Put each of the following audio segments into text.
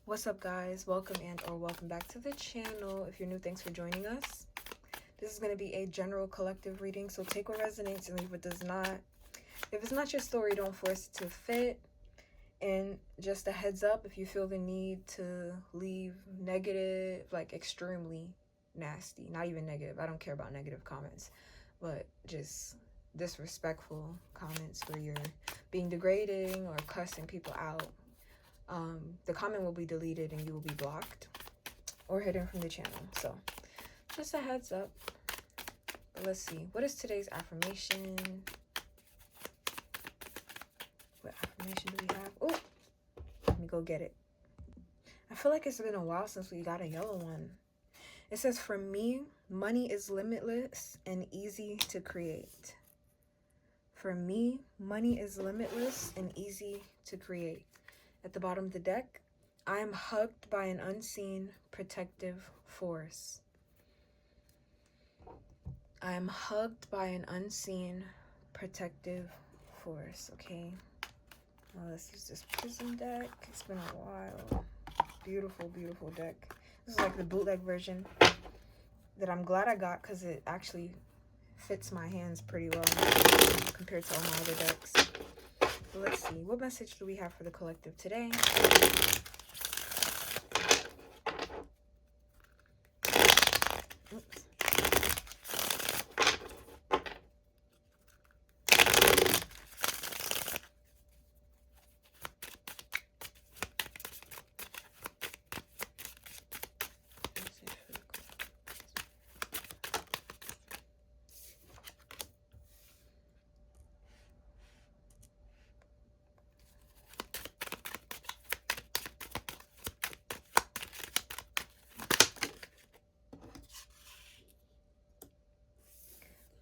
What's up, guys? Welcome or welcome back to the channel. If you're new, thanks for joining us. This is going to be a general collective reading, so take what resonates and leave what does not. If it's not your story, don't force it to fit. And just a heads up, if you feel the need to leave negative, like extremely nasty, not even negative, I don't care about negative comments, but just disrespectful comments where you're being degrading or cussing people out, the comment will be deleted and you will be blocked or hidden from the channel. So just a heads up. But let's see, what is today's affirmation? What affirmation do we have? Oh, let me go get it. I feel like it's been a while since we got a yellow one. It says, for me, money is limitless and easy to create. For me, money is limitless and easy to create. At the bottom of the deck, I am hugged by an unseen protective force. I am hugged by an unseen protective force. Okay. Well, let's use this prism deck. It's been a while. Beautiful, beautiful deck. This is like the bootleg version that I'm glad I got because it actually fits my hands pretty well compared to all my other decks. So let's see, what message do we have for the collective today? Oops.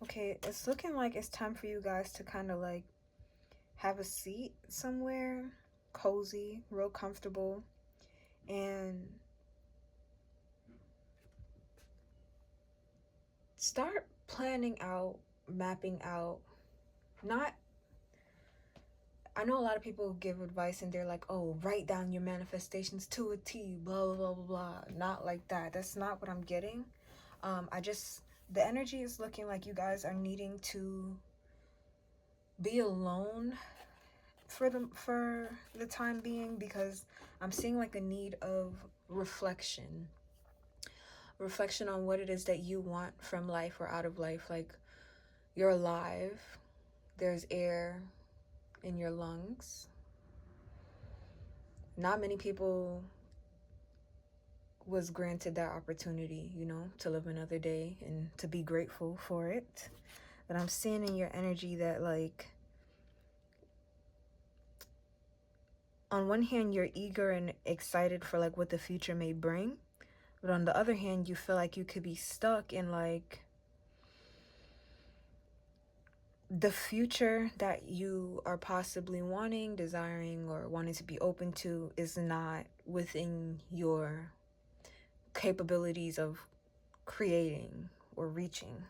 Okay, it's looking like it's time for you guys to kind of like have a seat somewhere cozy, real comfortable, and start planning out, mapping out. Not, I know a lot of people give advice and they're like, oh, write down your manifestations to a T, blah, blah, blah, blah, blah. Not like that. That's not what I'm getting. The energy is looking like you guys are needing to be alone for the time being, because I'm seeing like a need of reflection on what it is that you want from life or out of life. Like, you're alive, there's air in your lungs. Not many people was granted that opportunity, you know, to live another day and to be grateful for it. But I'm seeing in your energy that, like, on one hand, you're eager and excited for like what the future may bring. But on the other hand, you feel like you could be stuck in like the future that you are possibly wanting, desiring, or wanting to be open to is not within your capabilities of creating or reaching.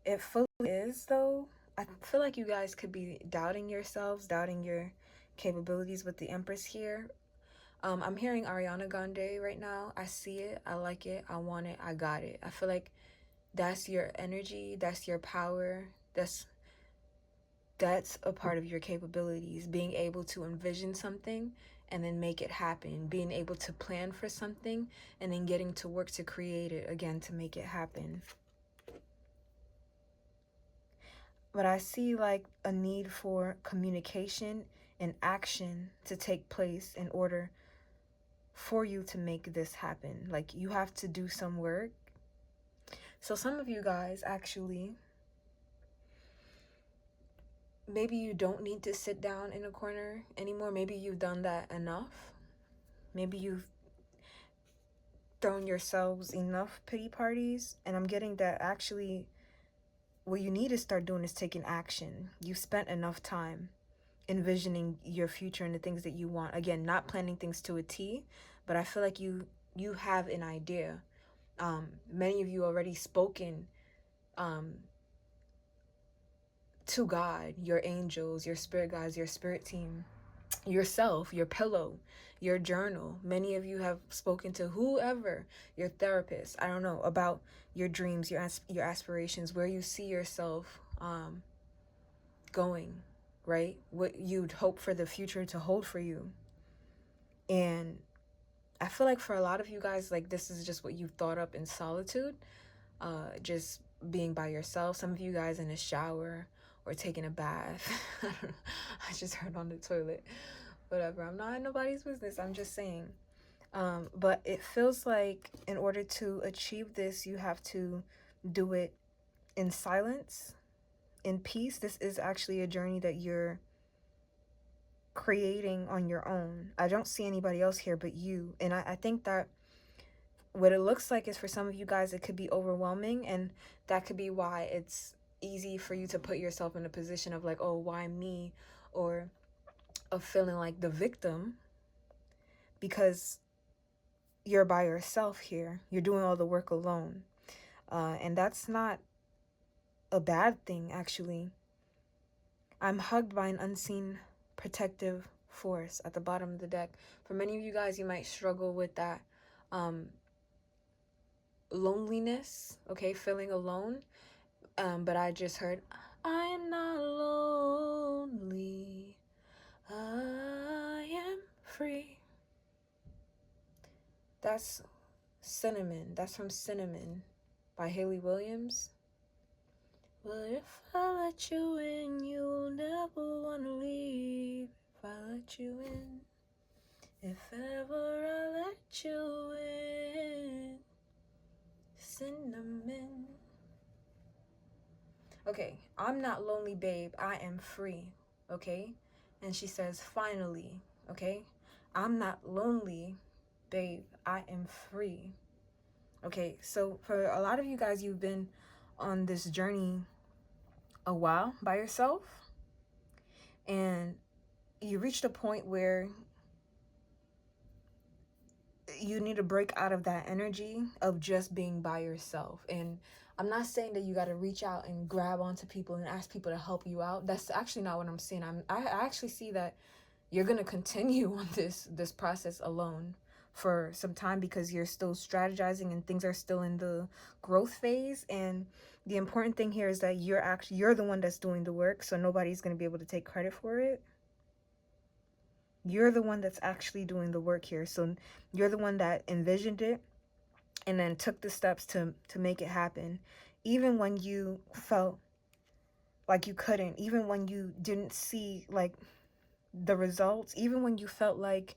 It fully is, though. I feel like you guys could be doubting yourselves, doubting your capabilities with the Empress here. I'm hearing Ariana Grande right now. I see it. I like it. I want it. I got it. I feel like that's your energy. That's your power. That's a part of your capabilities. Being able to envision something and then make it happen. Being able to plan for something and then getting to work to create it again, to make it happen. But I see like a need for communication and action to take place in order for you to make this happen. Like, you have to do some work. So some of you guys actually, maybe you don't need to sit down in a corner anymore. Maybe you've done that enough. Maybe you've thrown yourselves enough pity parties. And I'm getting that actually what you need to start doing is taking action. You've spent enough time envisioning your future and the things that you want. Again, not planning things to a T, but I feel like you have an idea. Many of you already spoken to God, your angels, your spirit guides, your spirit team, yourself, your pillow, your journal. Many of you have spoken to whoever, your therapist, I don't know, about your dreams, your aspirations, where you see yourself going, right? What you'd hope for the future to hold for you. And I feel like for a lot of you guys, like, this is just what you've thought up in solitude, just being by yourself. Some of you guys in a shower or taking a bath. I don't know. I just heard on the toilet. Whatever. I'm not in nobody's business. I'm just saying. But it feels like in order to achieve this, you have to do it in silence, in peace. This is actually a journey that you're creating on your own. I don't see anybody else here but you. And I think that what it looks like is, for some of you guys, it could be overwhelming, and that could be why it's easy for you to put yourself in a position of like, oh, why me? Or of feeling like the victim, because you're by yourself here. You're doing all the work alone. And that's not a bad thing, actually. I'm hugged by an unseen protective force at the bottom of the deck. For many of you guys, you might struggle with that loneliness, okay, feeling alone. But I just heard, I am not lonely, I am free. That's Cinnamon. That's from Cinnamon by Haley Williams. Well, if I let you in, you'll never want to leave. If I let you in, if ever I let you in, Cinnamon. Okay, I'm not lonely, babe. I am free. Okay? And she says, finally. Okay? I'm not lonely, babe. I am free. Okay, so for a lot of you guys, you've been on this journey a while by yourself, and you reached a point where you need to break out of that energy of just being by yourself. And I'm not saying that you got to reach out and grab onto people and ask people to help you out. That's actually not what I'm saying. I actually see that you're going to continue on this process alone for some time, because you're still strategizing and things are still in the growth phase. And the important thing here is that you're the one that's doing the work, so nobody's going to be able to take credit for it. You're the one that's actually doing the work here. So you're the one that envisioned it and then took the steps to make it happen. Even when you felt like you couldn't, even when you didn't see like the results, even when you felt like,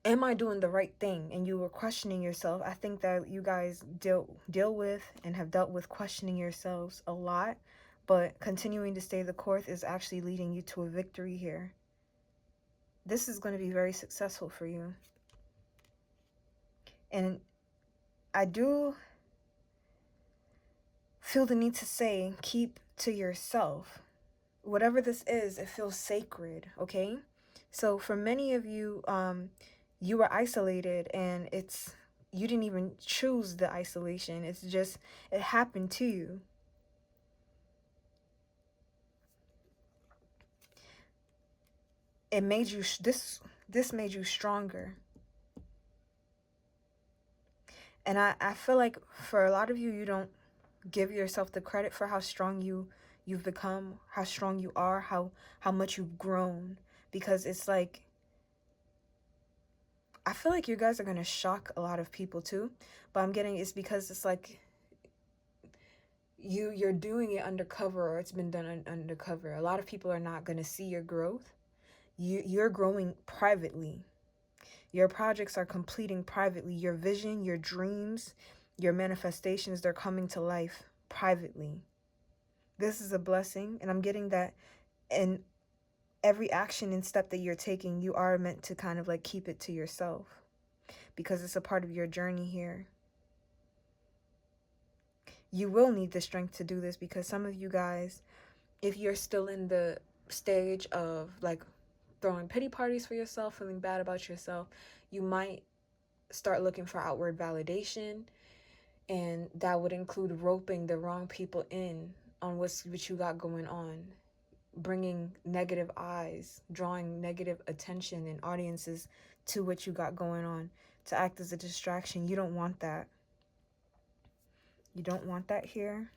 am I doing the right thing? And you were questioning yourself. I think that you guys deal with and have dealt with questioning yourselves a lot, but continuing to stay the course is actually leading you to a victory here. This is going to be very successful for you. And I do feel the need to say, keep to yourself. Whatever this is, it feels sacred, okay? So for many of you, you were isolated, and you didn't even choose the isolation. It's just, it happened to you. It made you, this made you stronger. And I feel like for a lot of you, you don't give yourself the credit for how strong you've become, how strong you are, how much you've grown. Because it's like, I feel like you guys are going to shock a lot of people too. But I'm getting, it's because it's like you're doing it undercover, or it's been done undercover. A lot of people are not going to see your growth. You're growing privately. Your projects are completing privately. Your vision, your dreams, your manifestations, they're coming to life privately. This is a blessing, and I'm getting that in every action and step that you're taking, you are meant to kind of like keep it to yourself, because it's a part of your journey here. You will need the strength to do this, because some of you guys, if you're still in the stage of like throwing pity parties for yourself, feeling bad about yourself, you might start looking for outward validation, and that would include roping the wrong people in on what you got going on. bringing negative eyes, drawing negative attention and audiences to what you got going on, to act as a distraction. You don't want that. You don't want that here.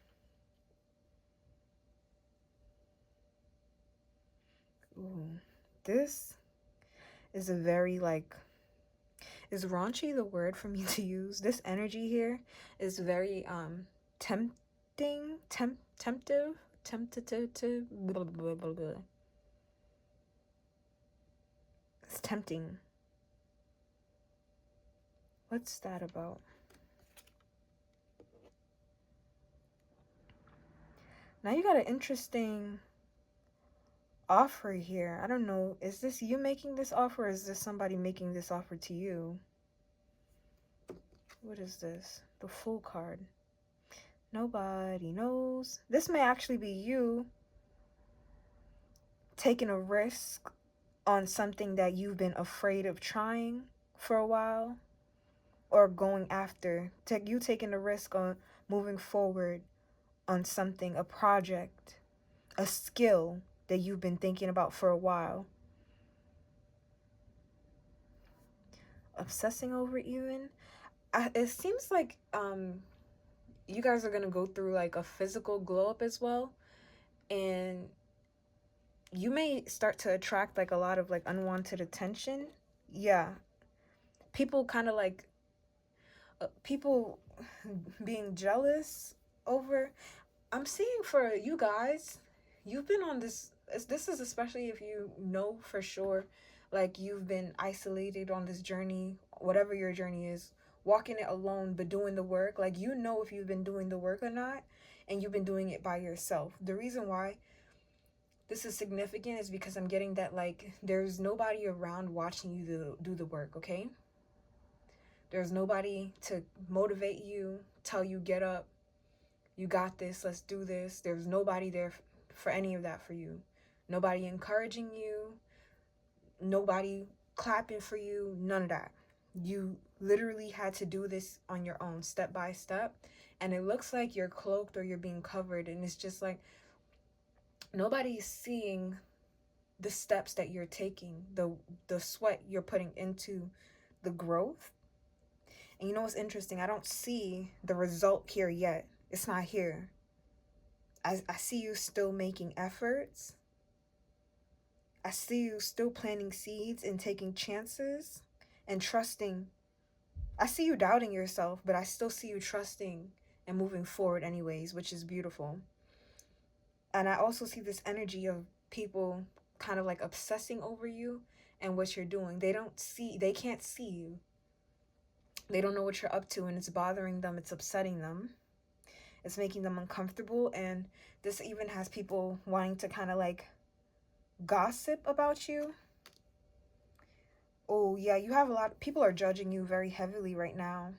Ooh, this is a very, like, is raunchy the word for me to use? This energy here is very tempting, temptative, blah, blah, blah, blah. It's tempting. What's that about? Now you got an interesting offer here. I don't know. Is this you making this offer, or is this somebody making this offer to you? What is this? The Fool card. Nobody knows. This may actually be you taking a risk on something that you've been afraid of trying for a while, or going after. You taking a risk on moving forward on something, a project, a skill that you've been thinking about for a while. Obsessing over even. It seems like you guys are gonna go through like a physical glow up as well, and you may start to attract like a lot of like unwanted attention. Yeah, people kind of like people being jealous over. I'm seeing for you guys, you've been on this is especially if you know for sure, like you've been isolated on this journey, whatever your journey is, walking it alone but doing the work. Like, you know if you've been doing the work or not, and you've been doing it by yourself. The reason why this is significant is because I'm getting that, like, there's nobody around watching you do the work, okay? There's nobody to motivate you, tell you get up, you got this, let's do this. There's nobody there for any of that for you. Nobody encouraging you, nobody clapping for you, none of that. You literally had to do this on your own, step by step. And it looks like you're cloaked or you're being covered, and it's just like nobody's seeing the steps that you're taking, the sweat you're putting into the growth. And you know what's interesting? I don't see the result here yet. It's not here. I see you still making efforts. I see you still planting seeds and taking chances and trusting. I see you doubting yourself, but I still see you trusting and moving forward anyways, which is beautiful. And I also see this energy of people kind of like obsessing over you and what you're doing. They can't see you. They don't know what you're up to, and it's bothering them. It's upsetting them. It's making them uncomfortable. And this even has people wanting to kind of like gossip about you. Oh yeah, you have a lot of people are judging you very heavily right now.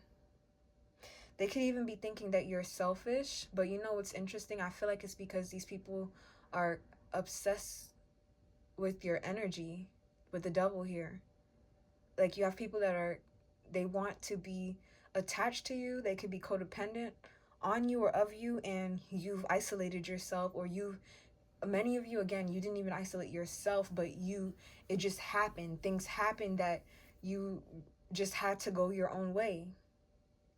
They could even be thinking that you're selfish, but you know what's interesting? I feel like it's because these people are obsessed with your energy, with the devil here. Like, you have people that they want to be attached to you. They could be codependent on you or of you, and you've isolated yourself, or many of you, again, you didn't even isolate yourself, but it just happened. Things happened that you just had to go your own way.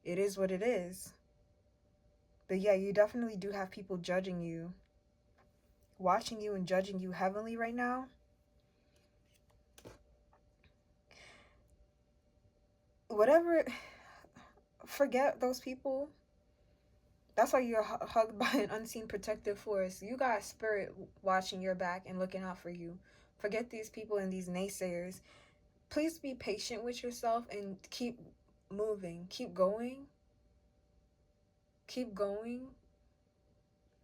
It is what it is. But yeah, you definitely do have people judging you, watching you and judging you heavily right now. Whatever, forget those people. That's why you're hugged by an unseen protective force. You got spirit watching your back and looking out for you. Forget these people and these naysayers. Please be patient with yourself and keep moving. Keep going. Keep going.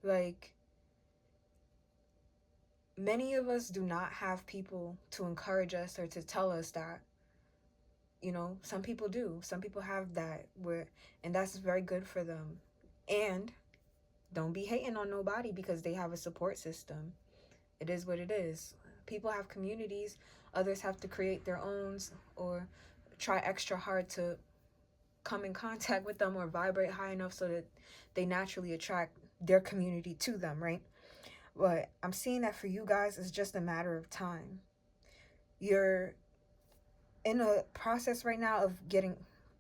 Like, many of us do not have people to encourage us or to tell us that. You know, some people do. Some people have that, and that's very good for them. And don't be hating on nobody because they have a support system. It is what it is. People have communities. Others have to create their own or try extra hard to come in contact with them or vibrate high enough so that they naturally attract their community to them, right? But I'm seeing that for you guys, it's just a matter of time. You're in a process right now of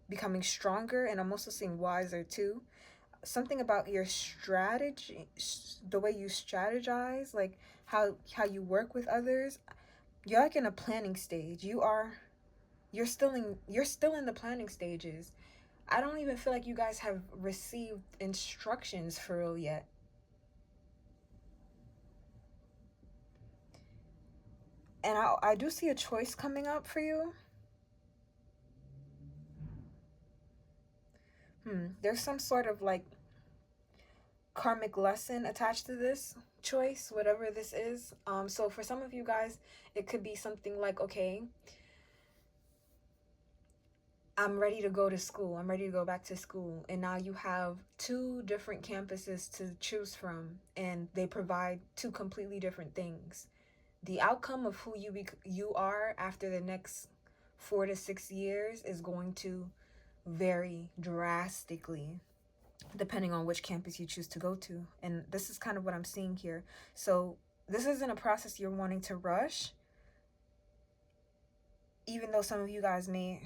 becoming stronger, and I'm also seeing wiser too. Something about your strategy, the way you strategize, like how you work with others. You're like in a planning stage. You're still in the planning stages. I don't even feel like you guys have received instructions for real yet. And I do see a choice coming up for you. There's some sort of like karmic lesson attached to this choice, whatever this is. So for some of you guys, it could be something like, okay, I'm ready to go to school. I'm ready to go back to school. And now you have two different campuses to choose from, and they provide two completely different things. The outcome of who you are after the next 4 to 6 years is going to vary drastically depending on which campus you choose to go to. And this is kind of what I'm seeing here. So this isn't a process you're wanting to rush, even though some of you guys may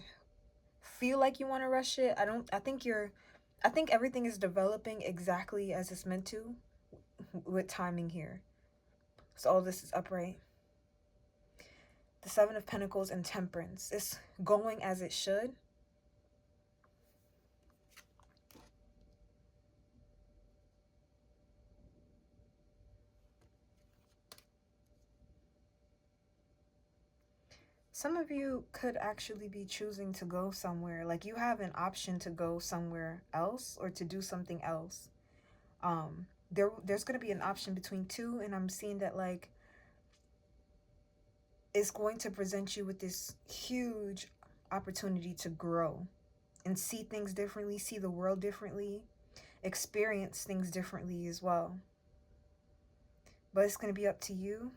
feel like you want to rush it. I think everything is developing exactly as it's meant to with timing here. So all this is upright. The Seven of Pentacles and Temperance. It's going as it should. Some of you could actually be choosing to go somewhere. Like you have an option to go somewhere else or to do something else. There's going to be an option between two, and I'm seeing that like it's going to present you with this huge opportunity to grow and see things differently, see the world differently, experience things differently as well. But it's going to be up to you.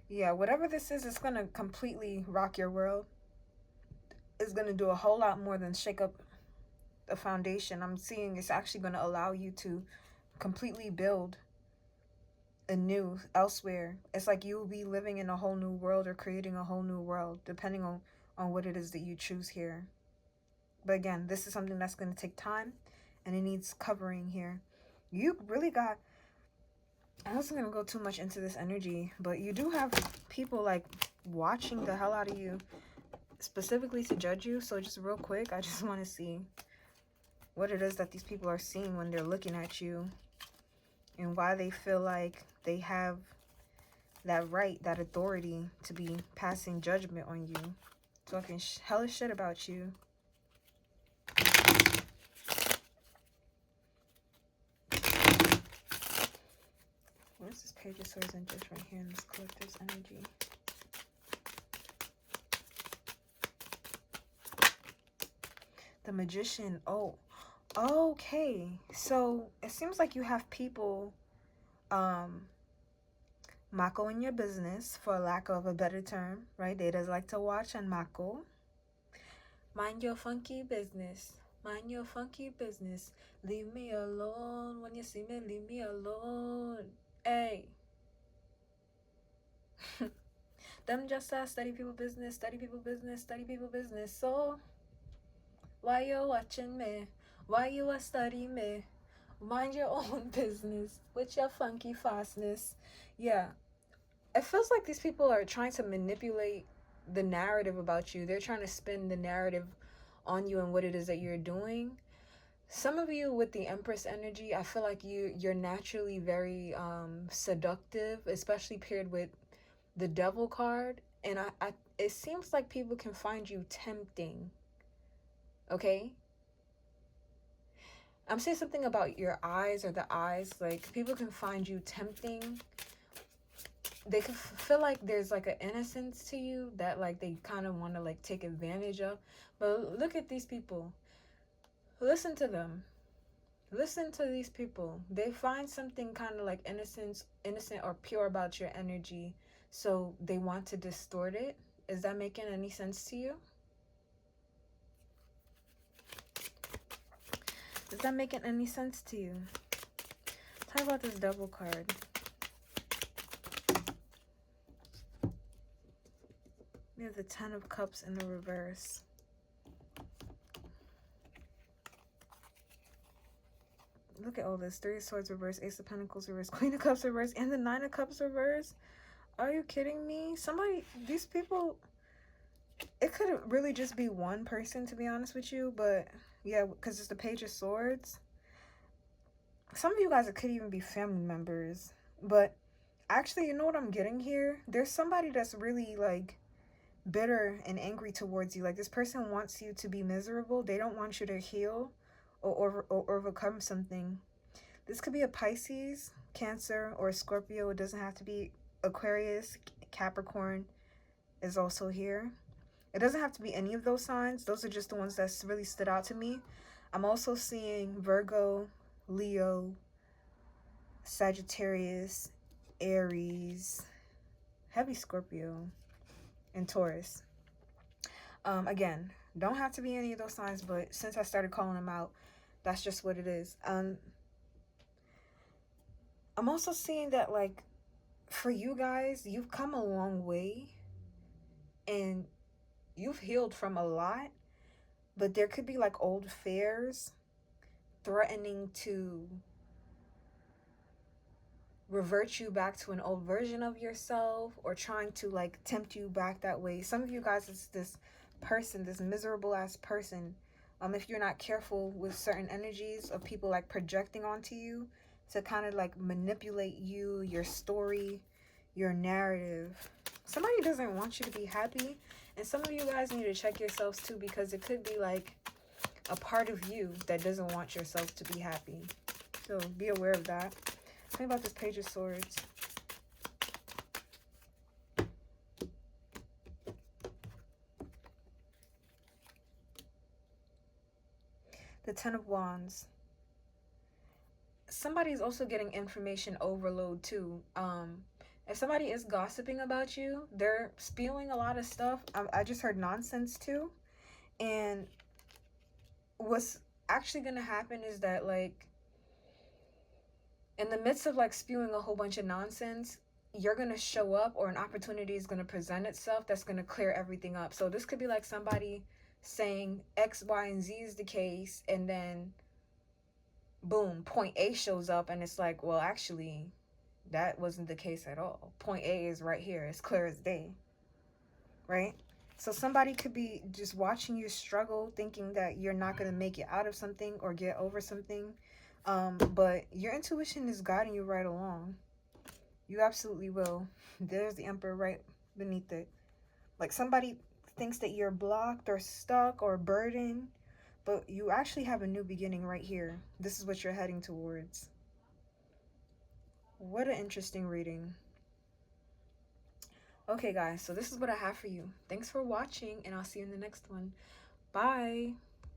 Yeah, whatever this is, it's going to completely rock your world. It's going to do a whole lot more than shake up a foundation. I'm seeing it's actually going to allow you to completely build anew elsewhere. It's like you'll be living in a whole new world or creating a whole new world, depending on what it is that you choose here. But again, this is something that's going to take time, and it needs covering here. You really got... I wasn't going to go too much into this energy, but you do have people like watching the hell out of you, specifically to judge you. So just real quick, I just want to see what it is that these people are seeing when they're looking at you, and why they feel like they have that right, that authority to be passing judgment on you, talking hellish shit about you. Where's this Page of Swords and just right here in this collective's energy? The Magician. Oh, okay. So it seems like you have people mako in your business, for lack of a better term, right? They just like to watch and mako. Mind your funky business. Mind your funky business. Leave me alone. When you see me, leave me alone. Hey. Them just study people business, study people business, study people business. So, why you watching me? Why you a study me? Mind your own business with your funky fastness. Yeah. It feels like these people are trying to manipulate the narrative about you. They're trying to spin the narrative on you and what it is that you're doing. Some of you with the Empress energy, I feel like you're naturally very seductive, especially paired with the Devil card. And I it seems like people can find you tempting. Okay? I'm saying something about your eyes, or the eyes. Like, people can find you tempting. They can feel like there's like an innocence to you that like they kind of want to like take advantage of. But look at these people. Listen to them. Listen to these people. They find something kind of like innocent or pure about your energy, so they want to distort it. Is that making any sense to you? Is that making any sense to you? Talk about this Devil card. We have the Ten of Cups in the reverse. Look at all this. Three of Swords reverse, Ace of Pentacles reverse, Queen of Cups reverse, and the Nine of Cups reverse. Are you kidding me? Somebody, these people, it could really just be one person, to be honest with you. But yeah, because it's the Page of Swords. Some of you guys, it could even be family members. But actually, you know what I'm getting here? There's somebody that's really like bitter and angry towards you. Like this person wants you to be miserable. They don't want you to heal or overcome something. This could be a Pisces, Cancer, or a Scorpio. It doesn't have to be Aquarius. Capricorn is also here. It doesn't have to be any of those signs. Those are just the ones that really stood out to me. I'm also seeing Virgo, Leo, Sagittarius, Aries, heavy Scorpio, and Taurus. Again, don't have to be any of those signs, but since I started calling them out, that's just what it is. I'm also seeing that, like, for you guys, you've come a long way and you've healed from a lot, but there could be like old fears threatening to revert you back to an old version of yourself, or trying to like tempt you back that way. Some of you guys, it's this person, this miserable ass person. If you're not careful with certain energies of people like projecting onto you to kind of like manipulate you, your story, your narrative. Somebody doesn't want you to be happy, and some of you guys need to check yourselves too, because it could be like a part of you that doesn't want yourself to be happy. So be aware of that. Think about this Page of Swords. The Ten of Wands. Somebody's also getting information overload too. If somebody is gossiping about you, they're spewing a lot of stuff. I just heard nonsense too. And what's actually going to happen is that, like, in the midst of like spewing a whole bunch of nonsense, you're going to show up, or an opportunity is going to present itself that's going to clear everything up. So this could be like somebody saying X, Y, and Z is the case, and then boom, point A shows up, and it's like, well, actually, that wasn't the case at all. Point A is right here. It's clear as day, right? So somebody could be just watching you struggle, thinking that you're not going to make it out of something or get over something. But your intuition is guiding you right along. You absolutely will. There's the Emperor right beneath it. Like somebody thinks that you're blocked or stuck or burdened, but you actually have a new beginning right here. This is what you're heading towards. What an interesting reading. Okay, guys, so this is what I have for you. Thanks for watching, and I'll see you in the next one. Bye.